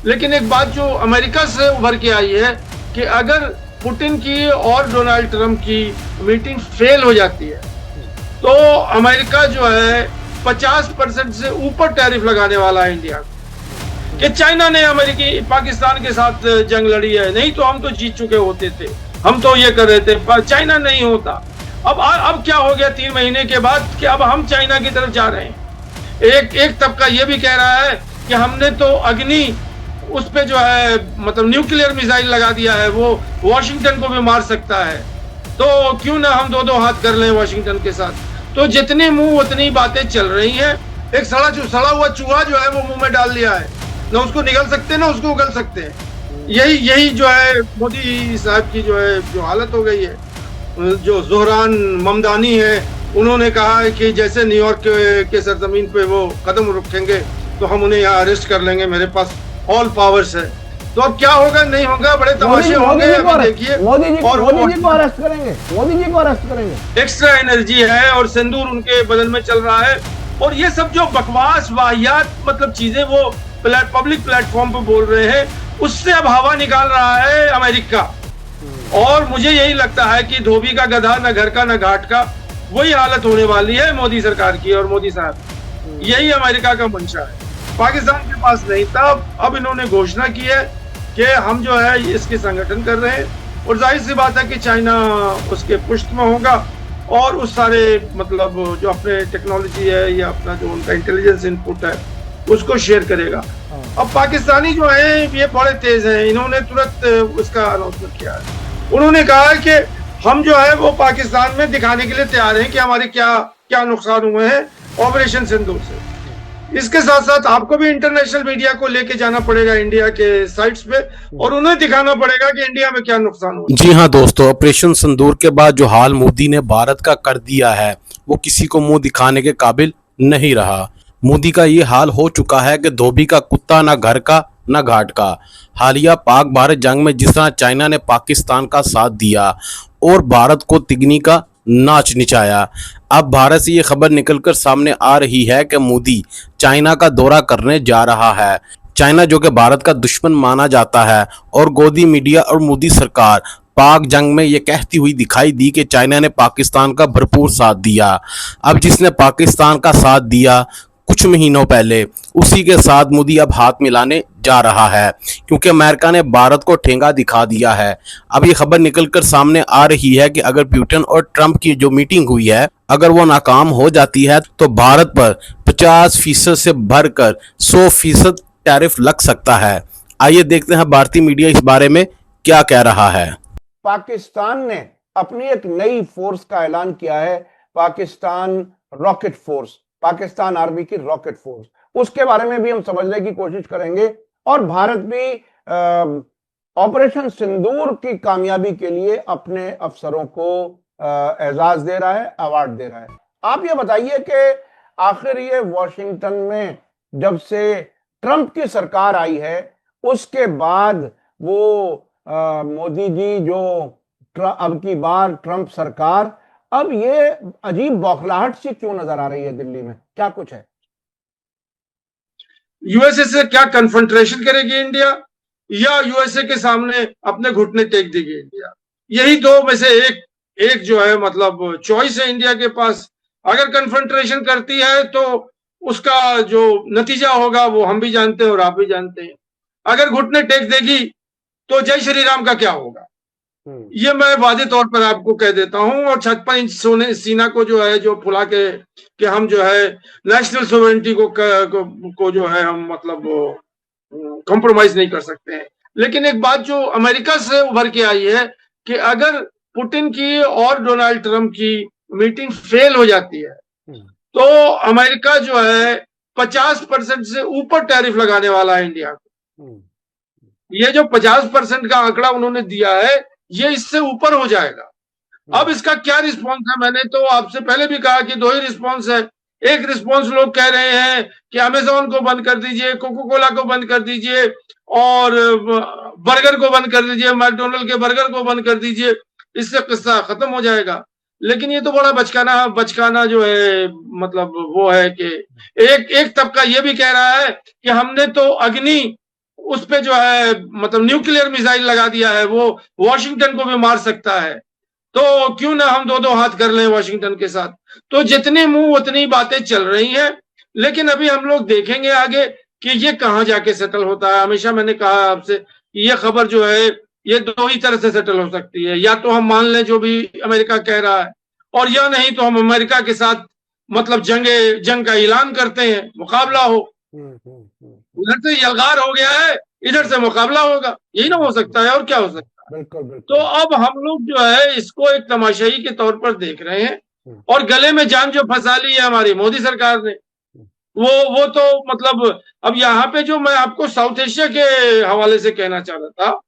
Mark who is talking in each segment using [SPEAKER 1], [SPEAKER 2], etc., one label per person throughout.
[SPEAKER 1] लेकिन एक बात जो अमेरिका से उभर के आई है कि अगर पुतिन की और डोनाल्ड ट्रंप की मीटिंग फेल हो जाती है तो अमेरिका जो है 50% से ऊपर टैरिफ लगाने वाला है इंडिया को। कि चाइना ने अमेरिकी पाकिस्तान के साथ जंग लड़ी है, नहीं तो हम तो जीत चुके होते थे, हम तो ये कर रहे थे, पर चाइना नहीं होता। अब क्या हो गया 3 महीने के बाद कि अब हम चाइना की तरफ जा रहे हैं। एक तबका ये भी कह रहा है कि हमने तो अग्नि उस पे जो है मतलब न्यूक्लियर मिसाइल लगा दिया है, वो वॉशिंगटन को भी मार सकता है, तो क्यों ना हम दो हाथ कर लें वॉशिंगटन के साथ। तो जितने मुंह उतनी बातें चल रही हैं। एक सड़ा हुआ चूहा जो है वो मुंह में डाल लिया है, ना उसको निगल सकते ना उसको उगल सकते हैं। यही जो है मोदी साहब की जो है जो हालत हो गई है। जो जोहरान ममदानी है, उन्होंने कहा है कि जैसे न्यूयॉर्क के सरजमीन पे वो कदम रखेंगे तो हम उन्हें यहाँ अरेस्ट कर लेंगे, मेरे पास ऑल पावर्स है। तो अब क्या होगा नहीं होगा, बड़े तमाशे होंगे। देखिए
[SPEAKER 2] मोदी जी को अरेस्ट करेंगे, मोदी जी को अरेस्ट करेंगे।
[SPEAKER 1] एक्स्ट्रा एनर्जी है और सिंदूर उनके बदन में चल रहा है। और ये सब जो बकवास वाहियात मतलब चीजें वो पब्लिक प्लेटफॉर्म पे बोल रहे हैं, उससे अब हवा निकाल रहा है अमेरिका। और मुझे यही लगता है कि धोबी का गधा, न घर का न घाट का, वही हालत होने वाली है मोदी सरकार की और मोदी साहब। यही अमेरिका का मंशा है, पाकिस्तान के पास नहीं था। अब इन्होंने घोषणा की है कि हम जो है इसके संगठन कर रहे हैं, और जाहिर सी बात है कि चाइना उसके पुष्ट में होगा और उस सारे मतलब जो अपने टेक्नोलॉजी है या अपना जो उनका इंटेलिजेंस इनपुट है उसको शेयर करेगा। अब पाकिस्तानी जो है ये बड़े तेज हैं, इन्होंने तुरंत उसका अनाउंसमेंट किया है। उन्होंने कहा है कि हम जो है वो पाकिस्तान में दिखाने के लिए तैयार हैं कि हमारे क्या क्या नुकसान हुए हैं ऑपरेशन सिंदूर से। इसके साथ साथ आपको भी इंटरनेशनल मीडिया को लेके जाना पड़ेगा इंडिया के साइट्स पे, और उन्हें दिखाना पड़ेगा कि इंडिया में क्या नुकसान हुआ।
[SPEAKER 3] जी हाँ दोस्तों, ऑपरेशन सिंदूर के बाद जो हाल मोदी ने भारत का कर दिया है वो किसी को मुंह दिखाने के काबिल नहीं रहा। मोदी का ये हाल हो चुका है कि धोबी का कुत्ता ना घर का ना घाट का। हालिया पाक भारत जंग में जिस तरह चाइना ने पाकिस्तान का साथ दिया और भारत को तिगनी का नाच नचाया, अब भारत से ये खबर निकलकर सामने आ रही है कि मोदी चाइना का दौरा करने जा रहा है। चाइना जो कि भारत का दुश्मन माना जाता है, और गोदी मीडिया और मोदी सरकार पाक जंग में ये कहती हुई दिखाई दी कि चाइना ने पाकिस्तान का भरपूर साथ दिया। अब जिसने पाकिस्तान का साथ दिया कुछ महीनों पहले, उसी के साथ मोदी अब हाथ मिलाने जा रहा है, क्योंकि अमेरिका ने भारत को ठेंगा दिखा दिया है। अब ये खबर निकलकर सामने आ रही है कि अगर पुतिन और ट्रंप की जो मीटिंग हुई है अगर वो नाकाम हो जाती है तो भारत पर 50% से बढ़कर 100% टैरिफ लग सकता है। आइए देखते हैं भारतीय मीडिया इस बारे में क्या कह रहा है।
[SPEAKER 2] पाकिस्तान ने अपनी एक नई फोर्स का ऐलान किया है, Pakistan rocket force, Pakistan army की रॉकेट फोर्स। उसके बारे में भी हम समझने की कोशिश करेंगे। और भारत भी ऑपरेशन सिंदूर की कामयाबी के लिए अपने अफसरों को एजाज दे रहा है, अवार्ड दे रहा है। आप ये बताइए कि आखिर ये वॉशिंगटन में जब से ट्रंप की सरकार आई है उसके बाद वो मोदी जी जो अब की बार ट्रंप सरकार, अब ये अजीब बौखलाहट सी क्यों नजर आ रही है दिल्ली में, क्या कुछ है?
[SPEAKER 1] यूएसए से क्या कन्फ्रंट्रेशन करेगी इंडिया, या यूएसए के सामने अपने घुटने टेक देगी इंडिया? यही दो में से एक जो है मतलब चॉइस है इंडिया के पास। अगर कन्फ्रंट्रेशन करती है तो उसका जो नतीजा होगा वो हम भी जानते हैं और आप भी जानते हैं। अगर घुटने टेक देगी तो जय श्री राम का क्या होगा, ये मैं वादे तौर पर आपको कह देता हूं। और 56 इंच सोने सीना को जो है जो फुला के कि हम जो है नेशनल सोवरेनिटी को जो है हम मतलब कॉम्प्रोमाइज नहीं कर सकते हैं। लेकिन एक बात जो अमेरिका से उभर के आई है कि अगर पुतिन की और डोनाल्ड ट्रंप की मीटिंग फेल हो जाती है तो अमेरिका जो है 50% से ऊपर टैरिफ लगाने वाला है इंडिया को। ये जो 50% का आंकड़ा उन्होंने दिया है ये इससे ऊपर हो जाएगा। अब इसका क्या रिस्पॉन्स है? मैंने तो आपसे पहले भी कहा कि दो ही रिस्पॉन्स है। एक रिस्पॉन्स लोग कह रहे हैं कि अमेजोन को बंद कर दीजिए, कोको कोला को बंद कर दीजिए और बर्गर को बंद कर दीजिए, मैकडोनल्ड के बर्गर को बंद कर दीजिए, इससे किस्सा खत्म हो जाएगा। लेकिन ये तो बड़ा बचकाना जो है मतलब वो है कि एक तबका ये भी कह रहा है कि हमने तो अग्नि उस पे जो है मतलब न्यूक्लियर मिसाइल लगा दिया है, वो वॉशिंगटन को भी मार सकता है, तो क्यों ना हम दो दो हाथ कर लें वॉशिंगटन के साथ। तो जितने मुंह उतनी बातें चल रही हैं, लेकिन अभी हम लोग देखेंगे आगे कि ये कहां जाके सेटल होता है। हमेशा मैंने कहा आपसे, ये खबर जो है ये दो ही तरह से सेटल हो सकती है, या तो हम मान लें जो भी अमेरिका कह रहा है, और या नहीं तो हम अमेरिका के साथ मतलब जंग का ऐलान करते हैं, मुकाबला हो। उधर से यलगार हो गया है, इधर से मुकाबला होगा, यही ना हो सकता है, और क्या हो सकता है।
[SPEAKER 2] बिल्कुल
[SPEAKER 1] तो
[SPEAKER 2] बिल्कुल।
[SPEAKER 1] अब हम लोग जो है इसको एक तमाशाई के तौर पर देख रहे हैं, और गले में जान जो फंसा ली है हमारी मोदी सरकार ने, वो तो मतलब अब यहाँ पे जो मैं आपको साउथ एशिया के हवाले से कहना चाह रहा था,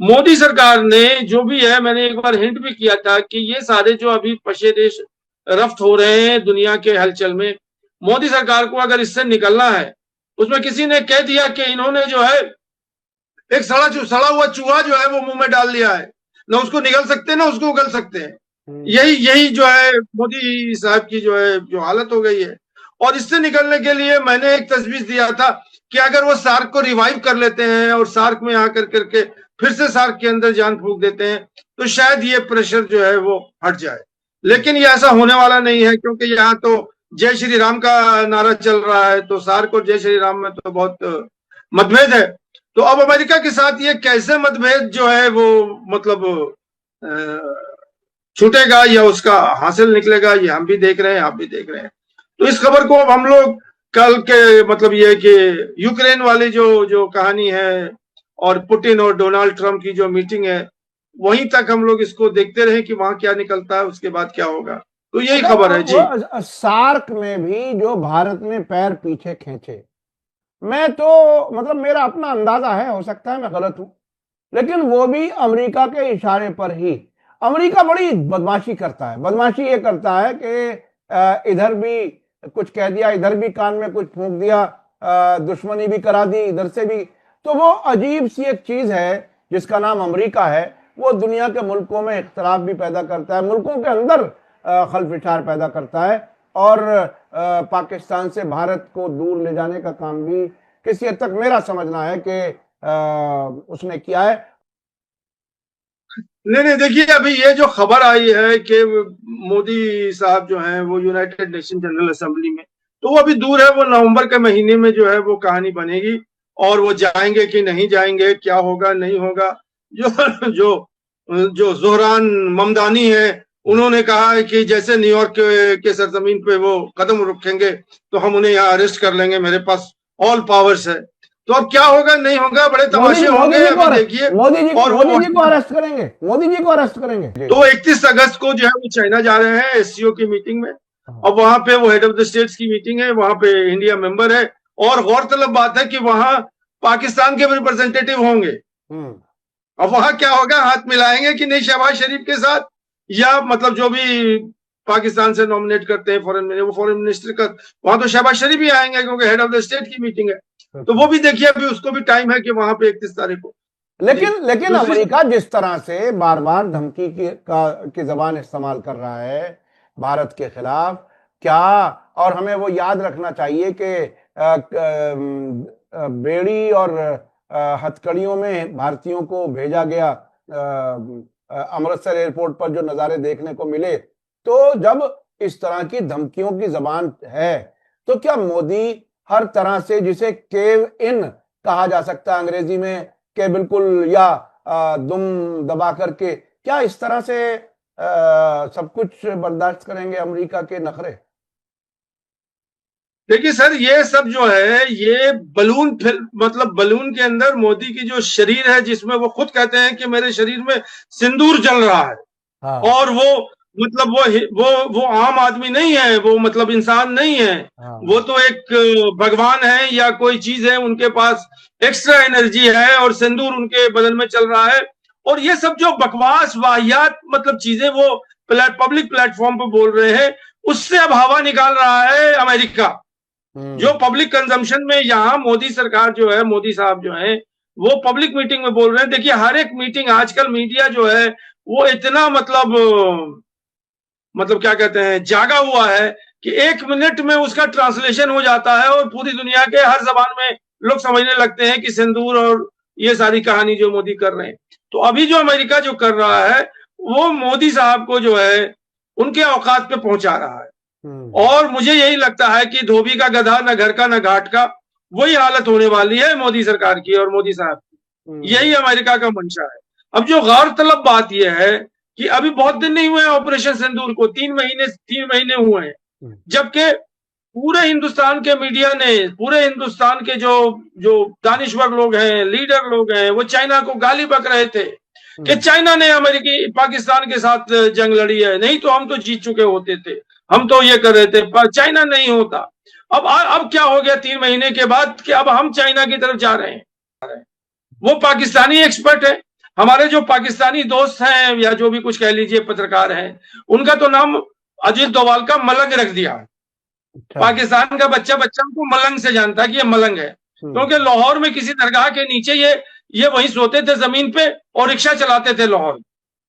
[SPEAKER 1] मोदी सरकार ने जो भी है, मैंने एक बार हिंट भी किया था कि ये सारे जो अभी पश्चिमी देश रफ्त हो रहे हैं दुनिया के हलचल में, मोदी सरकार को अगर इससे निकलना है, उसमें किसी ने कह दिया कि इन्होंने जो है एक सड़ा हुआ चूहा जो है वो मुंह में डाल लिया है, ना उसको निगल सकते ना उसको उगल सकते हैं। यही जो है मोदी साहब की जो है जो हालत हो गई है। और इससे निकलने के लिए मैंने एक तजवीज दिया था कि अगर वो सार्क को रिवाइव कर लेते हैं और सार्क में आकर करके फिर से सार्क के अंदर जान फूंक देते हैं, तो शायद ये प्रेशर जो है वो हट जाए। लेकिन ये ऐसा होने वाला नहीं है, क्योंकि यहाँ तो जय श्री राम का नारा चल रहा है, तो सार्क और जय श्री राम में तो बहुत मतभेद है। तो अब अमेरिका के साथ ये कैसे मतभेद जो है वो मतलब छूटेगा या उसका हासिल निकलेगा, ये हम भी देख रहे हैं, आप भी देख रहे हैं। तो इस खबर को अब हम लोग कल के मतलब ये कि यूक्रेन वाली जो कहानी है और पुतिन और डोनाल्ड ट्रंप की जो मीटिंग है, वहीं तक हम लोग इसको देखते रहे कि वहां क्या निकलता है, उसके बाद क्या होगा। तो यही खबर है जी।
[SPEAKER 2] सार्क में भी जो भारत ने पैर पीछे खींचे, मैं तो मतलब मेरा अपना अंदाजा है, हो सकता है मैं गलत हूं, लेकिन वो भी अमेरिका के इशारे पर ही। अमेरिका बड़ी बदमाशी करता है। बदमाशी ये करता है कि इधर भी कुछ कह दिया, इधर भी कान में कुछ फूंक दिया, दुश्मनी भी करा दी इधर से भी। तो वो अजीब सी एक चीज है जिसका नाम अमेरिका है, वो दुनिया के मुल्कों में इख्तलाफ भी पैदा करता है, मुल्कों के अंदर खलफिशार पैदा करता है, और पाकिस्तान से भारत को दूर ले जाने का काम भी किसी हद तक मेरा समझना है कि उसने किया है।
[SPEAKER 1] नहीं, देखिए अभी ये जो खबर आई है कि मोदी साहब जो हैं वो यूनाइटेड नेशन जनरल असेंबली में, तो वो अभी दूर है, वो नवंबर के महीने में जो है वो कहानी बनेगी, और वो जाएंगे कि नहीं जाएंगे, क्या होगा नहीं होगा। जो जो जो जोहरान ममदानी है, उन्होंने कहा है कि जैसे न्यूयॉर्क के सरजमीन पे वो कदम रखेंगे तो हम उन्हें यहाँ अरेस्ट कर लेंगे, मेरे पास ऑल पावर्स है। तो अब क्या होगा नहीं होगा, बड़े तमाशे होंगे अभी देखिए।
[SPEAKER 2] मोदी जी को अरेस्ट करेंगे, मोदी जी को अरेस्ट करेंगे।
[SPEAKER 1] तो 31 अगस्त को जो है वो चाइना जा रहे हैं एससीओ की मीटिंग में, और वहां पे वो हेड ऑफ द स्टेट्स की मीटिंग है, वहां पे इंडिया मेंबर है, और गौरतलब बात है कि वहां पाकिस्तान के रिप्रेजेंटेटिव होंगे। अब वहां क्या होगा, हाथ मिलाएंगे कि नहीं शहबाज शरीफ के साथ, या मतलब जो भी पाकिस्तान से नॉमिनेट करते हैं फॉरेन मिनिस्टर का, वहां तो शहबाज शरीफ ही आएंगे क्योंकि हेड ऑफ द स्टेट की मीटिंग है। तो वो भी देखिए अभी उसको भी टाइम है कि वहां पे 31 तारीख को।
[SPEAKER 2] लेकिन अमेरिका जिस तरह से बार बार धमकी की जबान इस्तेमाल कर रहा है भारत के खिलाफ, क्या, और हमें वो याद रखना चाहिए कि बेड़ी और हथकड़ियों में भारतीयों को भेजा गया, अमृतसर एयरपोर्ट पर जो नज़ारे देखने को मिले, तो जब इस तरह की धमकियों की जबान है, तो क्या मोदी हर तरह से, जिसे केव इन कहा जा सकता है अंग्रेजी में, के बिल्कुल या दुम दबा करके, क्या इस तरह से सब कुछ बर्दाश्त करेंगे अमेरिका के नखरे?
[SPEAKER 1] देखिए सर, ये सब जो है ये बलून मतलब बलून के अंदर मोदी की जो शरीर है, जिसमें वो खुद कहते हैं कि मेरे शरीर में सिंदूर जल रहा है। हाँ। और वो मतलब वो आम आदमी नहीं है, वो मतलब इंसान नहीं है। हाँ। वो तो एक भगवान है या कोई चीज है, उनके पास एक्स्ट्रा एनर्जी है और सिंदूर उनके बदन में चल रहा है। और ये सब जो बकवास वाहियात मतलब चीजें वो पब्लिक प्लेटफॉर्म पर बोल रहे हैं, उससे अब हवा निकाल रहा है अमेरिका। जो पब्लिक कंजम्पशन में यहाँ मोदी सरकार जो है, मोदी साहब जो है, वो पब्लिक मीटिंग में बोल रहे हैं। देखिए हर एक मीटिंग आजकल मीडिया जो है वो इतना मतलब क्या कहते हैं, जागा हुआ है कि 1 मिनट में उसका ट्रांसलेशन हो जाता है और पूरी दुनिया के हर जबान में लोग समझने लगते हैं कि सिंदूर और ये सारी कहानी जो मोदी कर रहे हैं। तो अभी जो अमेरिका जो कर रहा है वो मोदी साहब को जो है उनके औकात पे पहुंचा रहा है। और मुझे यही लगता है कि धोबी का गधा, न घर का न घाट का, वही हालत होने वाली है मोदी सरकार की और मोदी साहब की। यही अमेरिका का मंशा है। अब जो गौरतलब बात यह है कि अभी बहुत दिन नहीं हुए हैं ऑपरेशन सिंदूर को, 3 महीने हुए हैं, जबकि पूरे हिंदुस्तान के मीडिया ने, पूरे हिंदुस्तान के जो दानिश्वर लोग हैं, लीडर लोग हैं, वो चाइना को गाली बक रहे थे कि चाइना ने अमेरिकी पाकिस्तान के साथ जंग लड़ी है, नहीं तो हम तो जीत चुके होते थे, हम तो ये कर रहे थे, पर चाइना नहीं होता। अब क्या हो गया 3 महीने के बाद कि अब हम चाइना की तरफ जा रहे हैं। वो पाकिस्तानी एक्सपर्ट है, हमारे जो पाकिस्तानी दोस्त हैं या जो भी कुछ कह लीजिए पत्रकार हैं, उनका तो नाम अजीत डोभाल का मलंग रख दिया। पाकिस्तान का बच्चा उनको मलंग से जानता है कि ये मलंग है, क्योंकि लाहौर में किसी दरगाह के नीचे ये वहीं सोते थे जमीन पे और रिक्शा चलाते थे। लाहौर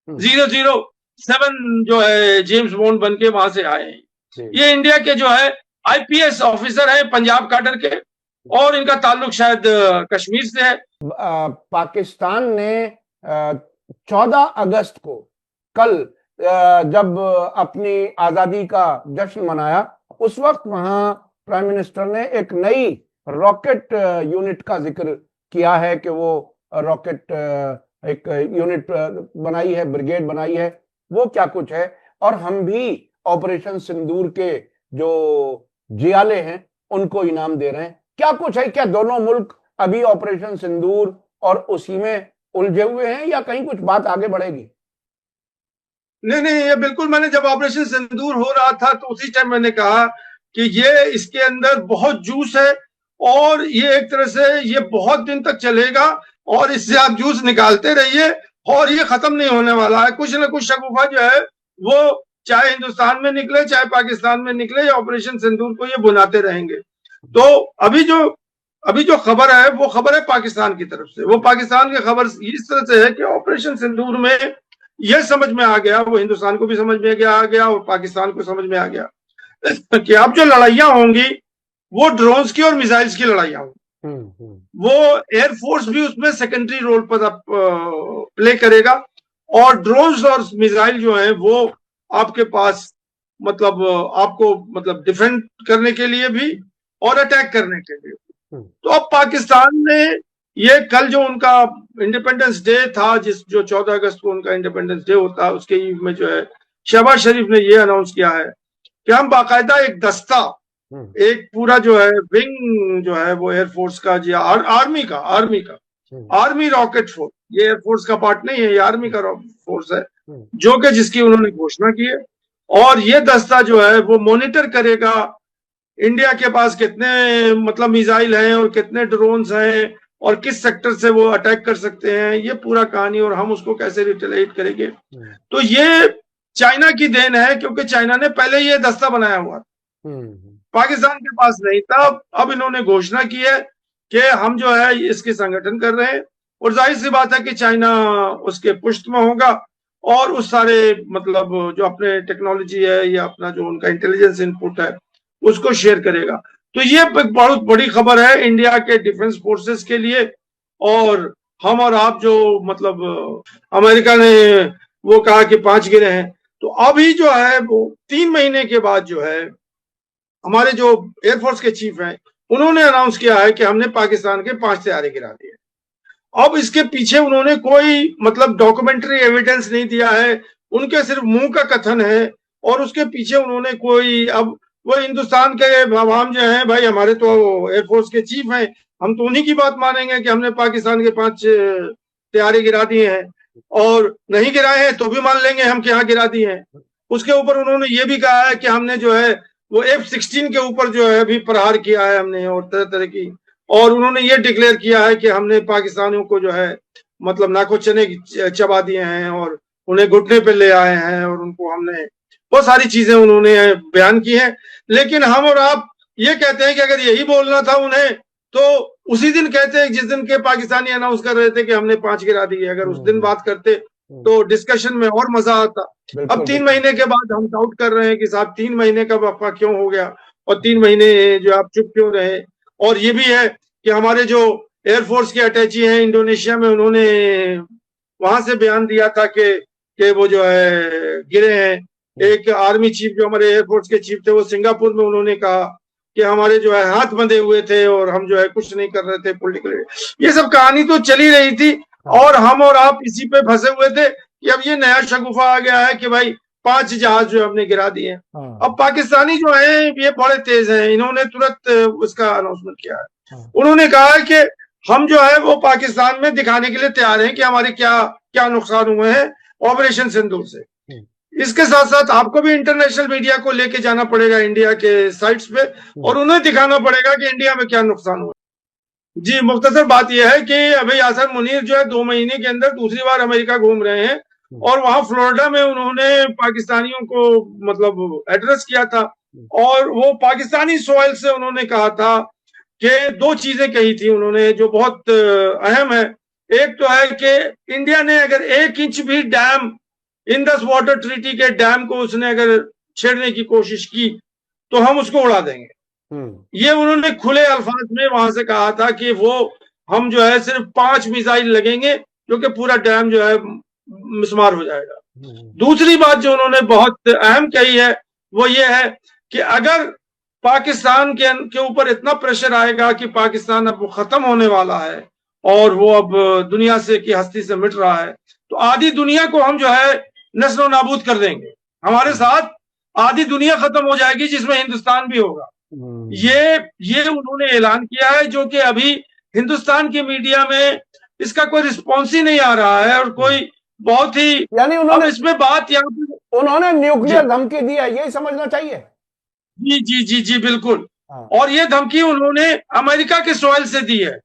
[SPEAKER 1] 007 जो है जेम्स बॉन्ड बन के वहां से आए हैं। ये इंडिया के जो है आईपीएस ऑफिसर है पंजाब काडर के, और इनका ताल्लुक शायद कश्मीर से है।
[SPEAKER 2] पाकिस्तान ने 14 अगस्त को कल जब अपनी आजादी का जश्न मनाया, उस वक्त वहां प्राइम मिनिस्टर ने एक नई रॉकेट यूनिट का जिक्र किया है कि वो रॉकेट एक यूनिट बनाई है, ब्रिगेड बनाई है। वो क्या कुछ है, और हम भी ऑपरेशन सिंदूर के जो जियाले हैं उनको इनाम दे रहे हैं, क्या कुछ है? क्या दोनों मुल्क अभी ऑपरेशन सिंदूर और उसी में उलझे हुए हैं या कहीं कुछ बात आगे बढ़ेगी?
[SPEAKER 1] नहीं, ये बिल्कुल, मैंने जब ऑपरेशन सिंदूर हो रहा था तो उसी टाइम मैंने कहा कि ये इसके अंदर बहुत जूस है और ये एक तरह से ये बहुत दिन तक चलेगा और इससे आप जूस निकालते रहिए और ये खत्म नहीं होने वाला है। कुछ ना कुछ शगुफा जो है वो चाहे हिंदुस्तान में निकले चाहे पाकिस्तान में निकले, या ऑपरेशन सिंदूर को ये बुनाते रहेंगे। तो अभी जो खबर है वो खबर है पाकिस्तान की तरफ से। वो पाकिस्तान की खबर इस तरह से है कि ऑपरेशन सिंदूर में यह समझ में आ गया, वो हिंदुस्तान को भी समझ में आ गया और पाकिस्तान को समझ में आ गया कि अब जो लड़ाइयां होंगी वो ड्रोन्स की और मिसाइल्स की लड़ाइयां होंगी। वो एयरफोर्स भी उसमें सेकेंडरी रोल पर प्ले करेगा, और ड्रोन्स और मिसाइल जो है वो आपके पास मतलब आपको मतलब डिफेंड करने के लिए भी और अटैक करने के लिए। तो अब पाकिस्तान ने ये कल जो उनका इंडिपेंडेंस डे था, जो 14 अगस्त को उनका इंडिपेंडेंस डे होता है, उसके ईव में जो है शहबाज शरीफ ने ये अनाउंस किया है कि हम बाकायदा एक दस्ता, एक पूरा जो है विंग जो है वो एयरफोर्स का, जी आर्मी रॉकेट फोर्स, ये एयरफोर्स का पार्ट नहीं है, ये आर्मी का फोर्स है, जो कि जिसकी उन्होंने घोषणा की है। और ये दस्ता जो है वो मॉनिटर करेगा इंडिया के पास कितने मतलब मिसाइल हैं और कितने ड्रोन्स हैं और किस सेक्टर से वो अटैक कर सकते हैं, ये पूरा कहानी, और हम उसको कैसे रिटेलिएट करेंगे। तो ये चाइना की देन है, क्योंकि चाइना ने पहले ये दस्ता बनाया हुआ था, पाकिस्तान के पास नहीं था। अब इन्होंने घोषणा की है कि हम जो है इसके संगठन कर रहे हैं, और जाहिर सी बात है कि चाइना उसके पुष्ट में होगा और उस सारे मतलब जो अपने टेक्नोलॉजी है या अपना जो उनका इंटेलिजेंस इनपुट है उसको शेयर करेगा। तो ये बहुत बड़ी खबर है इंडिया के डिफेंस फोर्सेस के लिए। और हम और आप जो मतलब अमेरिका ने वो कहा कि 5 गिरे हैं, तो अभी जो है वो 3 महीने के बाद जो है हमारे जो एयरफोर्स के चीफ हैं उन्होंने अनाउंस किया है कि हमने पाकिस्तान के 5 तैयारे गिरा दिए। अब इसके पीछे उन्होंने कोई मतलब डॉक्यूमेंट्री एविडेंस नहीं दिया है, उनके सिर्फ मुंह का कथन है, और उसके पीछे उन्होंने कोई, अब वो हिंदुस्तान के आवाम जो हैं भाई, हमारे तो एयरफोर्स के चीफ हैं, हम तो उन्हीं की बात मानेंगे कि हमने पाकिस्तान के 5 तैयारे गिरा दिए हैं, और नहीं गिराए हैं तो भी मान लेंगे हम कि हाँ गिरा दिए हैं। उसके ऊपर उन्होंने ये भी कहा है कि हमने जो है वो F-16 के ऊपर जो है अभी प्रहार किया है हमने, और तरह तरह की, और उन्होंने ये डिक्लेयर किया है कि हमने पाकिस्तानियों को जो है मतलब नाको चने चबा दिए हैं और उन्हें घुटने पे ले आए हैं, और उनको हमने बहुत सारी चीजें उन्होंने बयान की हैं। लेकिन हम और आप ये कहते हैं कि अगर यही बोलना था उन्हें तो उसी दिन कहते हैं जिस दिन के पाकिस्तानी अनाउंस कर रहे थे कि हमने 5 गिरा दिए, अगर उस दिन बात करते तो डिस्कशन में और मजा आता। अब 3 महीने के बाद हम डाउट कर रहे हैं कि साहब 3 महीने का वक्फा क्यों हो गया और 3 महीने जो आप चुप क्यों रहे। और ये भी है कि हमारे जो एयरफोर्स के अटैची हैं इंडोनेशिया में, उन्होंने वहां से बयान दिया था कि वो जो है गिरे हैं। एक आर्मी चीफ जो हमारे एयरफोर्स के चीफ थे, वो सिंगापुर में उन्होंने कहा कि हमारे जो है हाथ बंधे हुए थे और हम जो है कुछ नहीं कर रहे थे पॉलिटिकली। ये सब कहानी तो चली रही थी और हम और आप इसी पे फंसे हुए थे कि अब ये नया शगुफा आ गया है कि भाई 5 जहाज जो हमने गिरा दिए। अब पाकिस्तानी जो है ये बड़े तेज हैं, इन्होंने तुरंत उसका अनाउंसमेंट किया है। उन्होंने कहा है कि हम जो है वो पाकिस्तान में दिखाने के लिए तैयार हैं कि हमारे क्या क्या नुकसान हुए हैं ऑपरेशन सिंदूर से। इसके साथ साथ आपको भी इंटरनेशनल मीडिया को लेके जाना पड़ेगा इंडिया के साइट्स पे और उन्हें दिखाना पड़ेगा कि इंडिया में क्या नुकसान हुआ। जी, मुख्तसर बात यह है कि अभी यासर मुनीर जो है 2 महीने के अंदर दूसरी बार अमेरिका घूम रहे हैं और वहां फ्लोरिडा में उन्होंने पाकिस्तानियों को मतलब एड्रेस किया था और वो पाकिस्तानी सोइल से उन्होंने कहा था कि 2 चीजें कही थी उन्होंने जो बहुत अहम है। एक तो है कि इंडिया ने अगर 1 इंच भी डैम इंडस वाटर ट्रीटी के डैम को उसने अगर छेड़ने की कोशिश की तो हम उसको उड़ा देंगे। ये उन्होंने खुले अल्फाज में वहां से कहा था कि वो हम जो है सिर्फ 5 मिसाइल लगेंगे जो कि पूरा डैम जो है मिसमार हो जाएगा। दूसरी बात जो उन्होंने बहुत अहम कही है वो ये है कि अगर पाकिस्तान के ऊपर इतना प्रेशर आएगा कि पाकिस्तान अब खत्म होने वाला है और वो अब दुनिया से की हस्ती से मिट रहा है तो आधी दुनिया को हम जो है नस्लो नाबूद कर देंगे। हमारे साथ आधी दुनिया खत्म हो जाएगी जिसमें हिंदुस्तान भी होगा। ये उन्होंने ऐलान किया है जो कि अभी हिंदुस्तान की मीडिया में इसका कोई रिस्पॉन्स ही नहीं आ रहा है और कोई बहुत ही
[SPEAKER 2] यानी उन्होंने
[SPEAKER 1] इसमें बात यहाँ पे
[SPEAKER 2] उन्होंने न्यूक्लियर धमकी दी है, यही समझना चाहिए।
[SPEAKER 1] जी जी जी जी बिल्कुल। और ये धमकी उन्होंने अमेरिका के सॉइल से दी है।